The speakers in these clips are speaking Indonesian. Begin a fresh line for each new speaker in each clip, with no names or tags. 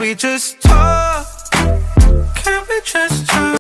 we just talk? Can we just talk?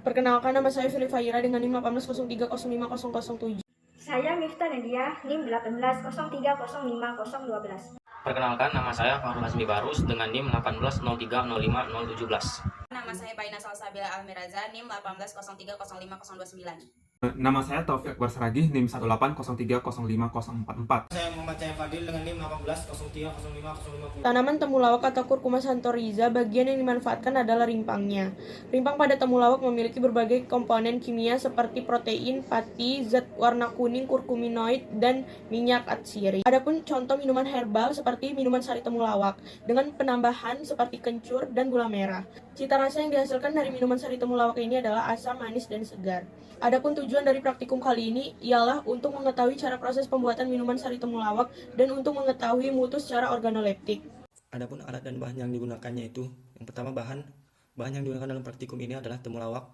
Perkenalkan, nama saya Philip Faira dengan NIM 1803050007.
Saya Miftah Nadia, NIM 1803050012.
Perkenalkan, nama saya Fahrul Hasmi Barus dengan NIM 180305017.
Nama saya Baina Salsabila Almiraza, NIM 180305029.
Nama saya Taufik Barsaragih, NIM 180305044.
Saya Muhammad Cahaya Fadil dengan NIM 180305050.
Tanaman temulawak atau Curcuma santoriza, bagian yang dimanfaatkan adalah rimpangnya. Rimpang pada temulawak memiliki berbagai komponen kimia seperti protein, pati, zat warna kuning, kurkuminoid, dan minyak atsiri. Adapun contoh minuman herbal seperti minuman sari temulawak dengan penambahan seperti kencur dan gula merah. Cita rasa yang dihasilkan dari minuman sari temulawak ini adalah asam, manis, dan segar. Adapun tujuan dari praktikum kali ini ialah untuk mengetahui cara proses pembuatan minuman sari temulawak dan untuk mengetahui mutu secara organoleptik.
Adapun alat dan bahan yang digunakannya itu, yang pertama bahan yang digunakan dalam praktikum ini adalah temulawak,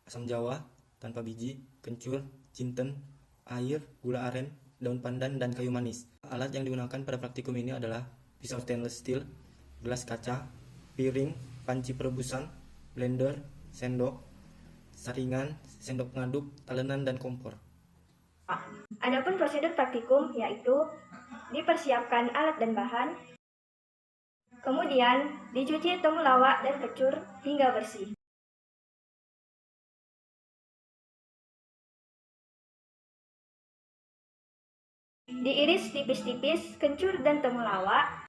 asam jawa tanpa biji, kencur, jinten, air, gula aren, daun pandan, dan kayu manis. Alat yang digunakan pada praktikum ini adalah pisau stainless steel, gelas kaca, piring, panci perebusan, blender, sendok, saringan, sendok pengaduk, talenan, dan kompor.
Adapun prosedur praktikum yaitu dipersiapkan alat dan bahan, kemudian dicuci temulawak dan kencur hingga bersih. Diiris tipis-tipis kencur dan temulawak,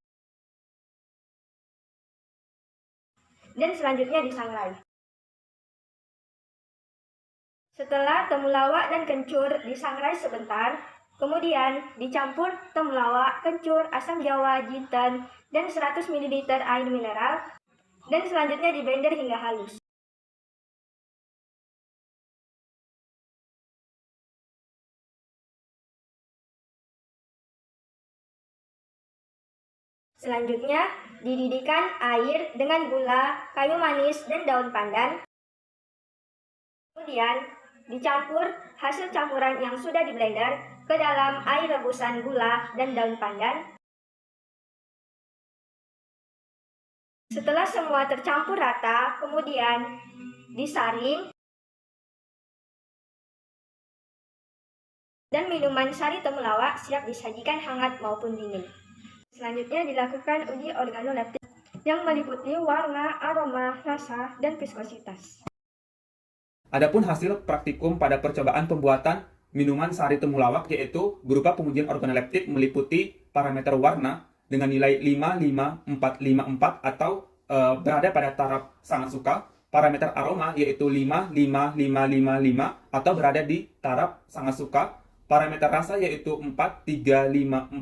dan selanjutnya disangrai. Setelah temulawak dan kencur disangrai sebentar, kemudian dicampur temulawak, kencur, asam jawa, jinten, dan 100 ml air mineral, dan selanjutnya di blender hingga halus. Selanjutnya, dididihkan air dengan gula, kayu manis, dan daun pandan. Kemudian, dicampur hasil campuran yang sudah di blender ke dalam air rebusan gula dan daun pandan. Setelah semua tercampur rata, kemudian disaring dan minuman sari temulawak siap disajikan hangat maupun dingin. Selanjutnya dilakukan uji organoleptik yang meliputi warna, aroma, rasa, dan viskositas.
Adapun hasil praktikum pada percobaan pembuatan minuman sari temulawak yaitu berupa pengujian organoleptik meliputi parameter warna dengan nilai 55454 atau berada pada taraf sangat suka, parameter aroma yaitu 55555 atau berada di taraf sangat suka, parameter rasa yaitu 43544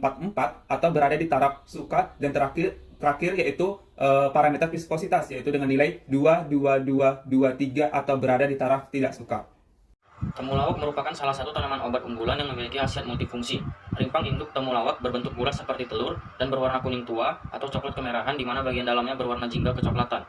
atau berada di taraf suka, dan terakhir yaitu parameter viskositas yaitu dengan nilai 22223 atau berada di taraf tidak suka.
Temulawak merupakan salah satu tanaman obat unggulan yang memiliki khasiat multifungsi. Rimpang induk temulawak berbentuk bulat seperti telur dan berwarna kuning tua atau coklat kemerahan di mana bagian dalamnya berwarna jingga kecoklatan.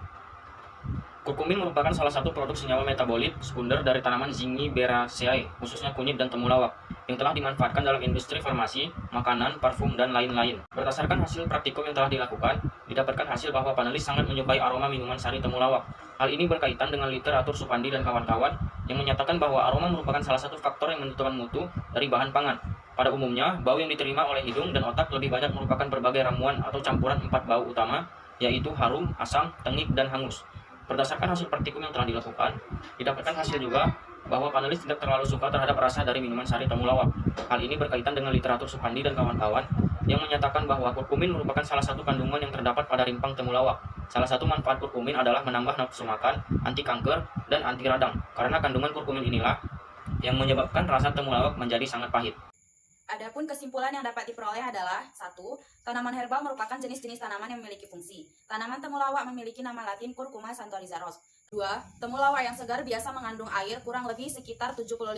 Kurkumin merupakan salah satu produk senyawa metabolit sekunder dari tanaman Zingiberaceae, khususnya kunyit dan temulawak, yang telah dimanfaatkan dalam industri farmasi, makanan, parfum, dan lain-lain. Berdasarkan hasil praktikum yang telah dilakukan, didapatkan hasil bahwa panelis sangat menyukai aroma minuman sari temulawak. Hal ini berkaitan dengan literatur Supandi dan kawan-kawan yang menyatakan bahwa aroma merupakan salah satu faktor yang menentukan mutu dari bahan pangan. Pada umumnya, bau yang diterima oleh hidung dan otak lebih banyak merupakan berbagai ramuan atau campuran 4 bau utama, yaitu harum, asam, tengik, dan hangus. Berdasarkan hasil praktikum yang telah dilakukan, didapatkan hasil juga bahwa panelis tidak terlalu suka terhadap rasa dari minuman sari temulawak. Hal ini berkaitan dengan literatur Supandi dan kawan-kawan yang menyatakan bahwa kurkumin merupakan salah satu kandungan yang terdapat pada rimpang temulawak. Salah satu manfaat kurkumin adalah menambah nafsu makan, anti kanker, dan anti radang. Karena kandungan kurkumin inilah yang menyebabkan rasa temulawak menjadi sangat pahit.
Adapun kesimpulan yang dapat diperoleh adalah 1. Tanaman herbal merupakan jenis-jenis tanaman yang memiliki fungsi. Tanaman temulawak memiliki nama latin Curcuma santoriza Ross. 2. Temulawak yang segar biasa mengandung air kurang lebih sekitar 75%.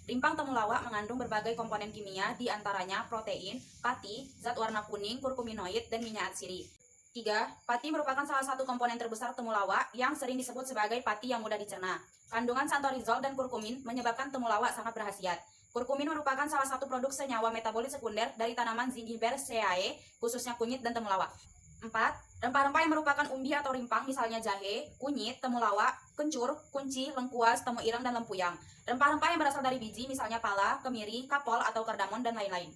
Rimpang temulawak mengandung berbagai komponen kimia, di antaranya protein, pati, zat warna kuning, kurkuminoid, dan minyak atsiri. 3. Pati merupakan salah satu komponen terbesar temulawak yang sering disebut sebagai pati yang mudah dicerna. Kandungan santorizol dan kurkumin menyebabkan temulawak sangat berkhasiat. Kurkumin merupakan salah satu produk senyawa metabolit sekunder dari tanaman Zingiberaceae, khususnya kunyit dan temulawak. 4. Rempah-rempah yang merupakan umbi atau rimpang misalnya jahe, kunyit, temulawak, kencur, kunci, lengkuas, temu ireng, dan lempuyang. Rempah-rempah yang berasal dari biji misalnya pala, kemiri, kapol, atau kardamon, dan lain-lain.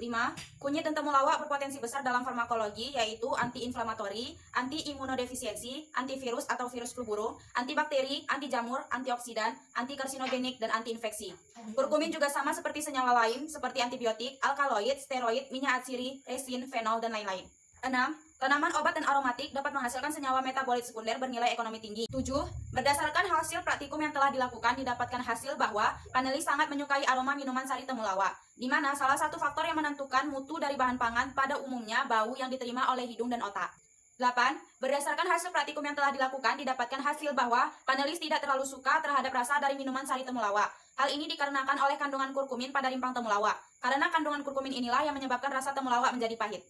5. Kunyit dan temulawak berpotensi besar dalam farmakologi yaitu anti-inflamatori, anti-imunodefisiensi, antivirus atau virus flu burung, antibakteri, anti jamur, antioksidan, anti-karsinogenik, dan anti-infeksi. Kurkumin juga sama seperti senyawa lain seperti antibiotik, alkaloid, steroid, minyak atsiri, resin, fenol, dan lain-lain. 6. Tanaman obat dan aromatik dapat menghasilkan senyawa metabolit sekunder bernilai ekonomi tinggi. 7. Berdasarkan hasil praktikum yang telah dilakukan, didapatkan hasil bahwa panelis sangat menyukai aroma minuman sari temulawak, di mana salah satu faktor yang menentukan mutu dari bahan pangan pada umumnya bau yang diterima oleh hidung dan otak. 8. Berdasarkan hasil praktikum yang telah dilakukan, didapatkan hasil bahwa panelis tidak terlalu suka terhadap rasa dari minuman sari temulawak. Hal ini dikarenakan oleh kandungan kurkumin pada rimpang temulawak. Karena kandungan kurkumin inilah yang menyebabkan rasa temulawak menjadi pahit.